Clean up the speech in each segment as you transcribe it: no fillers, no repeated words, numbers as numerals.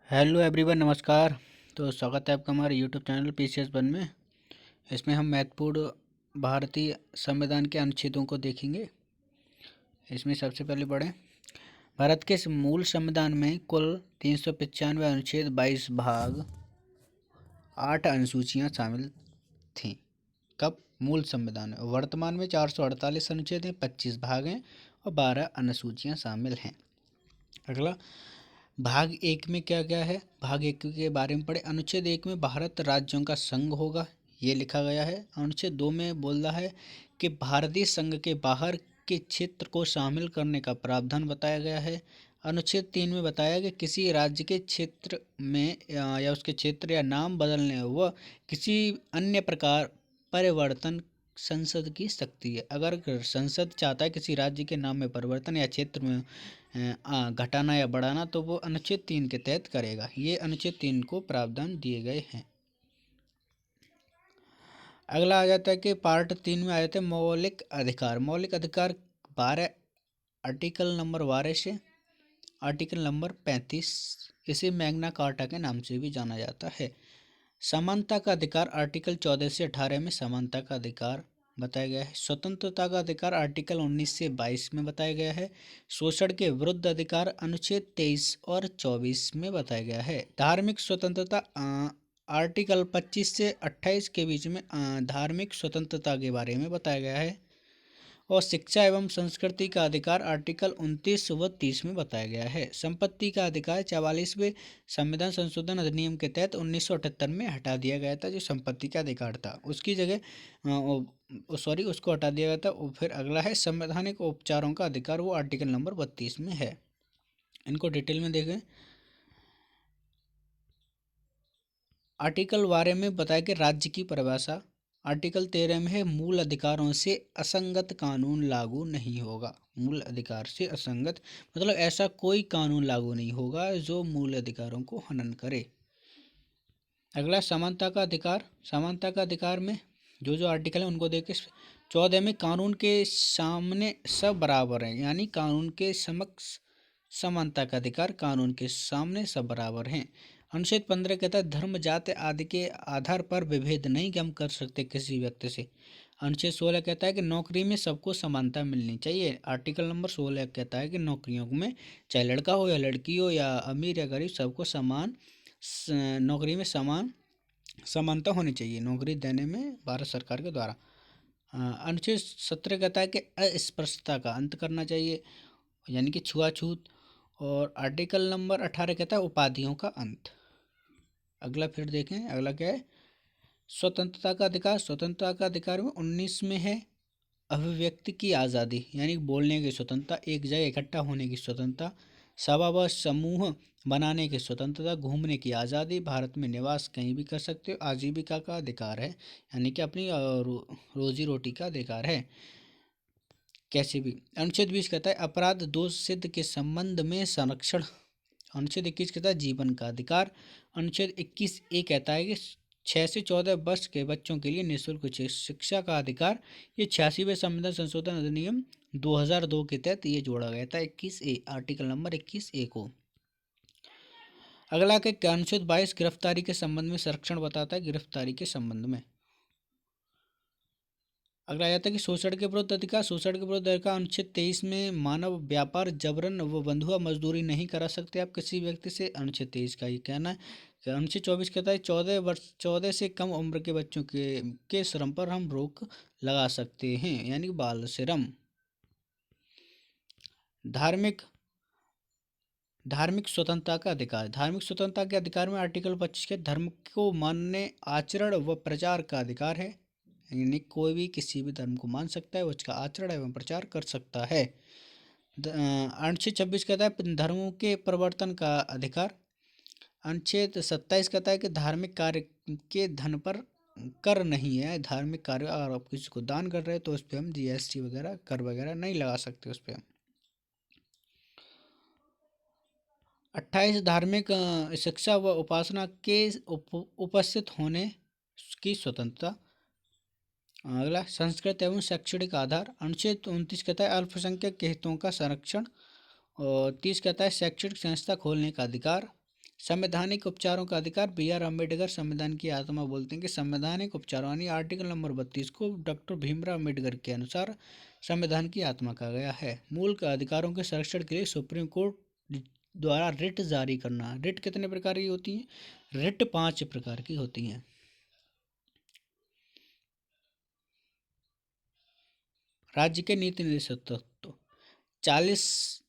Hello everyone, नमस्कार। तो स्वागत है आपका हमारे यूट्यूब चैनल पीसीएस वन में। इसमें हम महत्वपूर्ण भारतीय संविधान के अनुच्छेदों को देखेंगे। इसमें सबसे पहले पढ़ें। भारत के इस मूल संविधान में कुल 395 अनुच्छेद, 22 भाग, 8 अनुसूचियाँ शामिल थीं। कब? मूल संविधान में। वर्तमान में 448 अनुच्छेद हैं, 25 भाग हैं और 12 अनुसूचियाँ शामिल हैं। अगला, भाग एक में क्या क्या है? भाग एक के बारे में पढ़े। अनुच्छेद एक में भारत राज्यों का संघ होगा, ये लिखा गया है। अनुच्छेद दो में बोल रहा है कि भारतीय संघ के बाहर के क्षेत्र को शामिल करने का प्रावधान बताया गया है। अनुच्छेद तीन में बताया कि किसी राज्य के क्षेत्र में या उसके क्षेत्र या नाम बदलने व किसी अन्य प्रकार परिवर्तन संसद की शक्ति है। अगर संसद चाहता है किसी राज्य के नाम में परिवर्तन या क्षेत्र में घटाना या बढ़ाना, तो वो अनुच्छेद तीन के तहत करेगा। ये अनुच्छेद तीन को प्रावधान दिए गए हैं। अगला आ जाता है कि पार्ट तीन में आ जाते हैं मौलिक अधिकार। मौलिक अधिकार 12, आर्टिकल नंबर 12 से आर्टिकल नंबर 35, इसे मैग्ना कार्टा के नाम से भी जाना जाता है। समानता का अधिकार आर्टिकल 14 से 18 में समानता का अधिकार बताया गया है। स्वतंत्रता का अधिकार आर्टिकल 19 से 22 में बताया गया है। शोषण के विरुद्ध अधिकार अनुच्छेद 23 और 24 में बताया गया है। धार्मिक स्वतंत्रता आर्टिकल 25 से 28 के बीच में धार्मिक स्वतंत्रता के बारे में बताया गया है। और शिक्षा एवं संस्कृति का अधिकार आर्टिकल 29 व 30 में बताया गया है। संपत्ति का अधिकार 44वें संविधान संशोधन अधिनियम के तहत 1978 में हटा दिया गया था। जो संपत्ति का अधिकार था उसकी जगह उसको हटा दिया गया था। और फिर अगला है संवैधानिक उपचारों का अधिकार, वो आर्टिकल नंबर 32 में है। इनको डिटेल में देखें। आर्टिकल 12 में बताया कि राज्य की परिभाषा। आर्टिकल 13 में है मूल अधिकारों से असंगत कानून लागू नहीं होगा। मूल अधिकार से असंगत मतलब ऐसा कोई कानून लागू नहीं होगा जो मूल अधिकारों को हनन करे। अगला समानता का अधिकार। समानता का अधिकार में जो जो आर्टिकल है उनको देखें। 14 में कानून के सामने सब बराबर हैं, यानी कानून के समक्ष समानता का अधिकार। कानून के सामने सब बराबर हैं। अनुच्छेद 15 कहता है धर्म, जाति आदि के आधार पर विभेद नहीं हम कर सकते किसी व्यक्ति से। अनुच्छेद 16 कहता है कि नौकरी में सबको समानता मिलनी चाहिए। आर्टिकल नंबर 16 कहता है कि नौकरियों में चाहे लड़का हो या लड़की हो या अमीर या गरीब, सबको समान नौकरी में समान समानता होनी चाहिए नौकरी देने में भारत सरकार के द्वारा। अनुच्छेद 17 कहता है कि अस्पृश्यता का अंत करना चाहिए, यानी कि छुआछूत। और आर्टिकल नंबर 18 कहता है उपाधियों का अंत। अगला फिर देखें, अगला क्या है? स्वतंत्रता का अधिकार। स्वतंत्रता का अधिकार में 19 में है अभिव्यक्ति की आज़ादी, यानी बोलने की स्वतंत्रता, एक जगह इकट्ठा होने की स्वतंत्रता, सभा व समूह बनाने की स्वतंत्रता, घूमने की आज़ादी, भारत में निवास कहीं भी कर सकते हो, आजीविका का अधिकार है, यानी कि अपनी रोजी रोटी का अधिकार है कैसे भी। अनुच्छेद 20 कहता है अपराध दोष सिद्ध के संबंध में संरक्षण। अनुच्छेद 21 कहता है जीवन का अधिकार। अनुच्छेद 21 ए कहता है कि 6 से 14 वर्ष के बच्चों के लिए निःशुल्क शिक्षा का अधिकार। ये 86वें संविधान संशोधन अधिनियम 2002 के तहत ये जोड़ा गया था 21 ए, आर्टिकल नंबर 21 ए को। अगला के अनुच्छेद 22 गिरफ्तारी के संबंध में संरक्षण बताता है। गिरफ्तारी के संबंध में अगला आता है कि शोषण के विरुद्ध अधिकार। शोषण के विरुद्ध अधिकार अनुच्छेद 23 में मानव व्यापार, जबरन व बंधुआ मजदूरी नहीं करा सकते आप किसी व्यक्ति से। अनुच्छेद 23 का ये कहना है। अनुच्छेद 24 कहता है 14 से कम उम्र के बच्चों के श्रम पर हम रोक लगा सकते हैं, यानी बाल श्रम। धार्मिक स्वतंत्रता का अधिकार। धार्मिक स्वतंत्रता के अधिकार में आर्टिकल 25 के धर्म को मानने, आचरण व प्रचार का अधिकार है, यानी कोई भी किसी भी धर्म को मान सकता है, उसका आचरण एवं प्रचार कर सकता है। अनुच्छेद 26 कहता है धर्मों के परिवर्तन का अधिकार। अनुच्छेद 27 कहता है कि धार्मिक कार्य के धन पर कर नहीं है। धार्मिक कार्य अगर आप किसी को दान कर रहे हैं तो उस पर हम जीएसटी वगैरह, कर वगैरह नहीं लगा सकते उस पर हम। 28 धार्मिक शिक्षा व उपासना के उपस्थित होने की स्वतंत्रता। अगला संस्कृत एवं शैक्षणिक आधार। अनुच्छेद 29 कहता है अल्पसंख्यक के हितों का संरक्षण। और 30 कहता है शैक्षणिक संस्था खोलने का अधिकार। संवैधानिक उपचारों का अधिकार, बी आर अम्बेडकर संविधान की आत्मा बोलते हैं कि संवैधानिक उपचारों यानी आर्टिकल नंबर 32 को डॉक्टर भीमराव अम्बेडकर के अनुसार संविधान की आत्मा कहा गया है। मूल का अधिकारों के संरक्षण के लिए सुप्रीम कोर्ट द्वारा रिट जारी करना। रिट कितने प्रकार की होती हैं? रिट 5 प्रकार की होती हैं। राज्य के नीति निर्देशक तत्व 40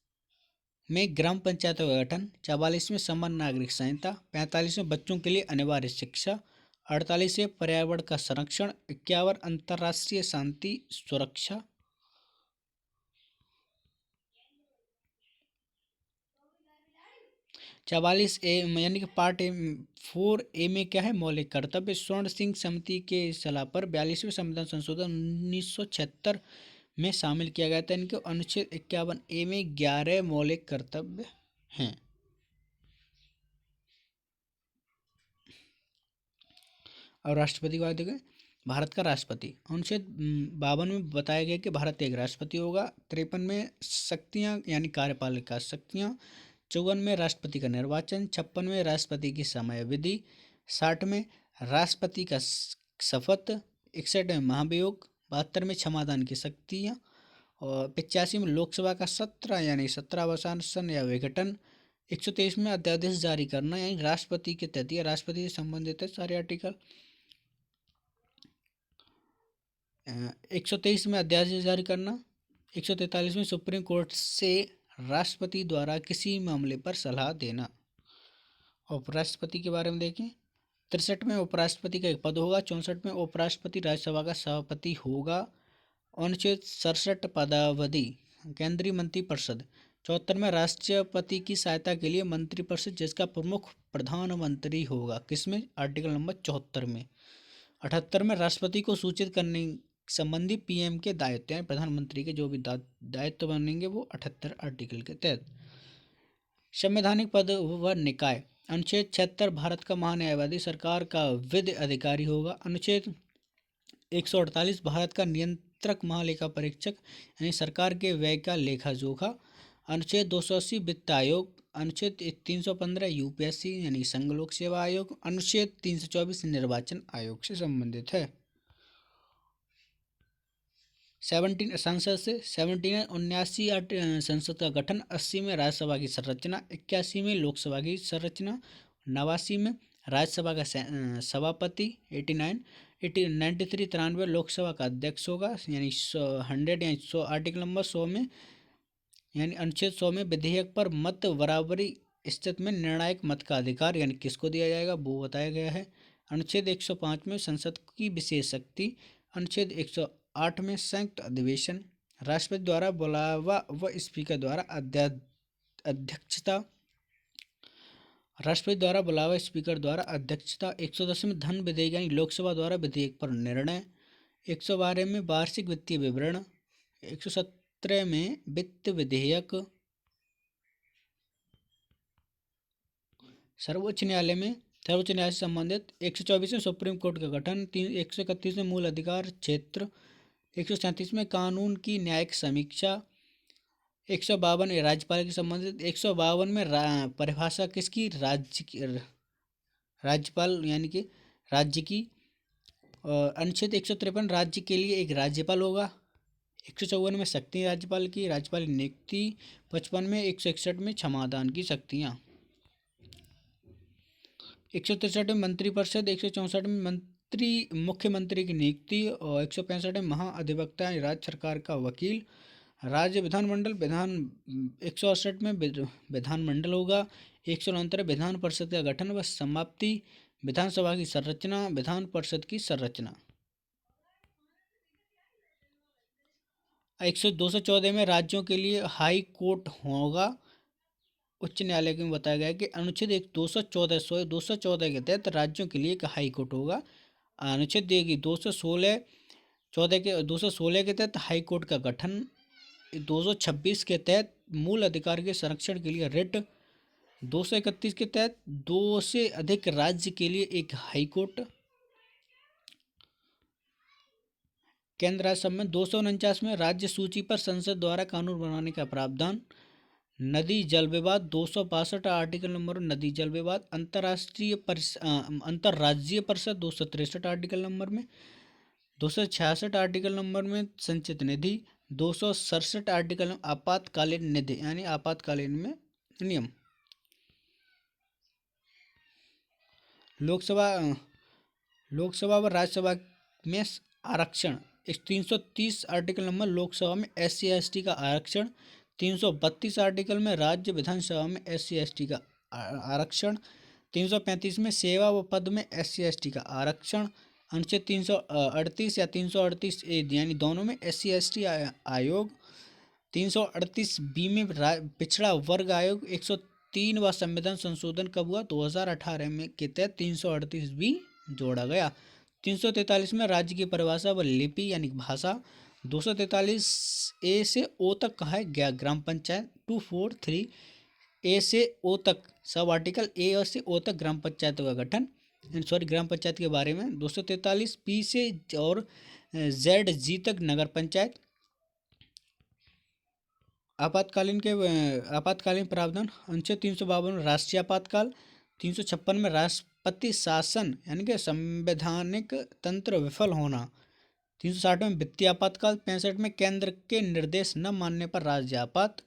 में ग्राम पंचायतों का गठन, 44 में समान नागरिक संहिता, 45 में बच्चों के लिए अनिवार्य शिक्षा, 48 में पर्यावरण का संरक्षण, 51 अंतर्राष्ट्रीय शांति सुरक्षा, 44 ए यानी कि पार्ट ए 4 ए में क्या है? मौलिक कर्तव्य। स्वर्ण सिंह समिति के सलाह पर 42वें संविधान संशोधन 1976 में शामिल किया गया था। इनके अनुच्छेद 51 ए में 11 मौलिक कर्तव्य हैं। और राष्ट्रपति की बात देखें, भारत का राष्ट्रपति अनुच्छेद 52 में बताया गया कि भारत एक राष्ट्रपति होगा। 53 में शक्तियां यानी कार्यपालिका शक्तियां, 54 में राष्ट्रपति का निर्वाचन, 56 में राष्ट्रपति की समय विधि, 60 में राष्ट्रपति का शपथ, 61 में महाभियोग, 72 में क्षमादान की शक्तियाँ, और 85 में लोकसभा का सत्र यानी सत्रावसान या विघटन, 123 में अध्यादेश जारी करना यानी राष्ट्रपति के तहत या राष्ट्रपति से संबंधित है सारे आर्टिकल। 123 में अध्यादेश जारी करना, 143 में सुप्रीम कोर्ट से राष्ट्रपति द्वारा किसी मामले पर सलाह देना। उपराष्ट्रपति के बारे में देखें, 63 में उपराष्ट्रपति का एक पद होगा, 64 में उपराष्ट्रपति राज्यसभा का सभापति होगा, अनुच्छेद 67 पदावधि केंद्रीय मंत्रिपरिषद, 74 में राष्ट्रपति की सहायता के लिए मंत्रिपरिषद जिसका प्रमुख प्रधानमंत्री होगा, किसमें? आर्टिकल नंबर 74 में। 78 में राष्ट्रपति को सूचित करने संबंधी पीएम के दायित्व हैं, प्रधानमंत्री के जो भी दायित्व बनेंगे वो 78 आर्टिकल के तहत। संवैधानिक पद व निकाय, अनुच्छेद 76 भारत का महान्यायवादी सरकार का विधि अधिकारी होगा, अनुच्छेद 148 भारत का नियंत्रक महालेखा परीक्षक यानी सरकार के व्यय का लेखा जोखा, अनुच्छेद 280 वित्त आयोग, अनुच्छेद 315 यूपीएससी यानी संघ लोक सेवा आयोग, अनुच्छेद 324 निर्वाचन आयोग से संबंधित है। 17 संसद से 79 संसद का गठन, 80 में राज्यसभा की संरचना, 81 में लोकसभा की संरचना, 89 में राज्यसभा का सभापति, 93 लोकसभा का अध्यक्ष होगा यानी 100 यानी 100 आर्टिकल नंबर 100 में यानी अनुच्छेद 100 में विधेयक पर मत बराबरी स्थिति में निर्णायक मत का अधिकार यानी किसको दिया जाएगा वो बताया गया है। अनुच्छेद 105 में संसद की विशेष शक्ति, अनुच्छेद 108 में संयुक्त अधिवेशन, राष्ट्रपति द्वारा बुलावा व स्पीकर द्वारा अध्यक्षता, राष्ट्रपति द्वारा बुलावा स्पीकर द्वारा अध्यक्षता, 110 में धन विधेयक यानी लोकसभा द्वारा विधेयक पर निर्णय, 112 में वार्षिक वित्तीय विवरण, 117 में वित्त विधेयक, सर्वोच्च न्यायालय से संबंधित 124 में सुप्रीम कोर्ट का गठन, 131 में मूल अधिकार क्षेत्र, 137 में कानून की न्यायिक समीक्षा, 152 राज्यपाल के संबंधित, 152 में परिभाषा किसकी? राज्य की, राज्यपाल यानी कि राज्य की। अनुच्छेद 153 राज्य के लिए एक राज्यपाल होगा, 154 में शक्ति राज्यपाल की, राज्यपाल की नियुक्ति, 55 में 161 में क्षमादान की शक्तियाँ, 163 में मंत्रिपरिषद, 164 में मुख्यमंत्री की नियुक्ति और 165 में महाअधिवक्ता राज्य सरकार का वकील, राज्य विधानमंडल 168 में विधानमंडल होगा, 169 विधान परिषद का गठन व समाप्ति, विधानसभा की संरचना, विधान परिषद की संरचना। 214 में राज्यों के लिए हाई कोर्ट होगा, उच्च न्यायालय में बताया गया है कि अनुच्छेद 214 के तहत राज्यों के लिए एक हाई कोर्ट होगा। अनुच्छेद देगी 216 के तहत हाई कोर्ट का गठन, 226 के तहत मूल अधिकार के संरक्षण के लिए रिट, 231 के तहत 2 से अधिक राज्य के लिए एक हाई कोर्ट, केंद्र राज्य में 249 में राज्य सूची पर संसद द्वारा कानून बनाने का प्रावधान, नदी जल विवाद 262 आर्टिकल नंबर नदी जल विवाद। अंतर्राज्यीय परिषद 263 आर्टिकल नंबर में। 266 आर्टिकल नंबर में संचित निधि। 267 आर्टिकल में आपातकालीन निधि यानी आपातकालीन में नियम। लोकसभा लोकसभा व राज्यसभा में आरक्षण। 330 आर्टिकल नंबर लोकसभा में SC/ST का आरक्षण। 332 आर्टिकल में राज्य विधानसभा में SC/ST का आरक्षण। 335 में सेवा व पद में SC/ST का आरक्षण। अनुच्छेद 338 या 338A यानी दोनों में SC/ST आयोग। 338B में पिछड़ा वर्ग आयोग। 103वां संविधान संशोधन कब हुआ? 2018 में के तहत 338B जोड़ा गया। 343 में राज्य की परिभाषा व लिपि यानी भाषा। 243A से O तक कहा है ग्राम पंचायत। 243A से O तक सब आर्टिकल A और से O तक ग्राम पंचायत का गठन ग्राम पंचायत के बारे में। 243P से और ZG तक नगर पंचायत। आपातकालीन प्रावधान। अनुच्छेद 352 में राष्ट्रीय आपातकाल। 356 में राष्ट्रपति शासन यानी कि संवैधानिक तंत्र विफल होना। 360 में वित्तीय आपातकाल। 65 में केंद्र के निर्देश न मानने पर राज्य आपात।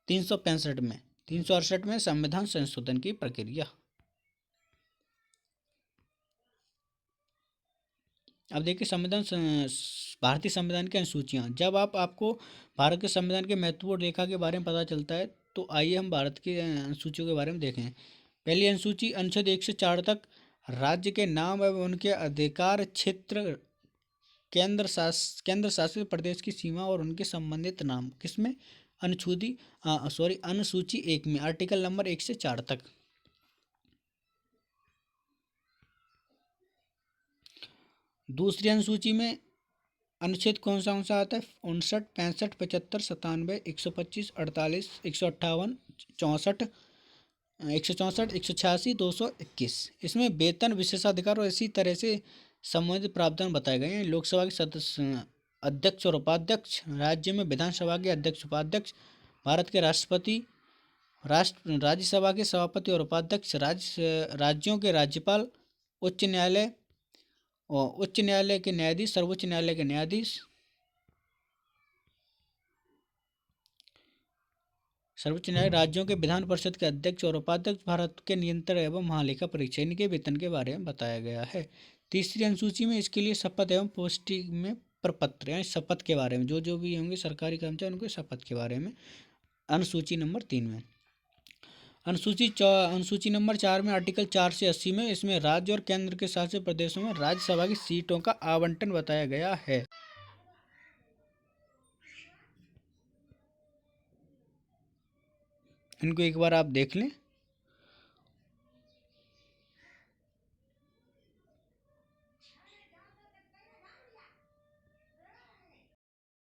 368 में संविधान संशोधन की प्रक्रिया। अब देखिए भारतीय संविधान की अनुसूचियाँ। जब आपको भारत के संविधान के महत्वपूर्ण रेखा के बारे में पता चलता है तो आइए हम भारत की अनुसूचियों के बारे में देखें। पहली अनुसूची अनुच्छेद 1 से 4 तक राज्य के नाम एवं उनके अधिकार क्षेत्र, केंद्र शासित प्रदेश की सीमा और उनके संबंधित नाम। किसमें? अनुसूची 1 में आर्टिकल नंबर 1 से 4 तक। दूसरी अनुसूची में अनुच्छेद कौन सा आता है? 59, 65, 75, 97, 125, 48, 158, 64, 164, 186, 221। इसमें वेतन, विशेषाधिकार और इसी तरह से संबंधित प्रावधान बताए गए हैं। लोकसभा के सदस्य, अध्यक्ष और उपाध्यक्ष, राज्य में विधानसभा के अध्यक्ष उपाध्यक्ष, भारत के राष्ट्रपति, राज्यसभा के सभापति और उपाध्यक्ष, राज्यों के राज्यपाल, उच्च न्यायालय के न्यायाधीश, सर्वोच्च न्यायालय के न्यायाधीश, सर्वोच्च न्यायालय, राज्यों के विधान परिषद के अध्यक्ष और उपाध्यक्ष, भारत के नियंत्रण एवं महालेखा परीक्षक, इनके वेतन के बारे में बताया गया है। तीसरी अनुसूची में इसके लिए शपथ एवं पोस्टिंग में प्रपत्र यानी शपथ के बारे में जो भी होंगे सरकारी कर्मचारी उनके शपथ के बारे में। अनुसूची नंबर 3 में अनुसूची नंबर 4 में आर्टिकल 4 से 80 में इसमें राज्य और केंद्र के शासित प्रदेशों में राज्यसभा की सीटों का आवंटन बताया गया है। इनको एक बार आप देख लें।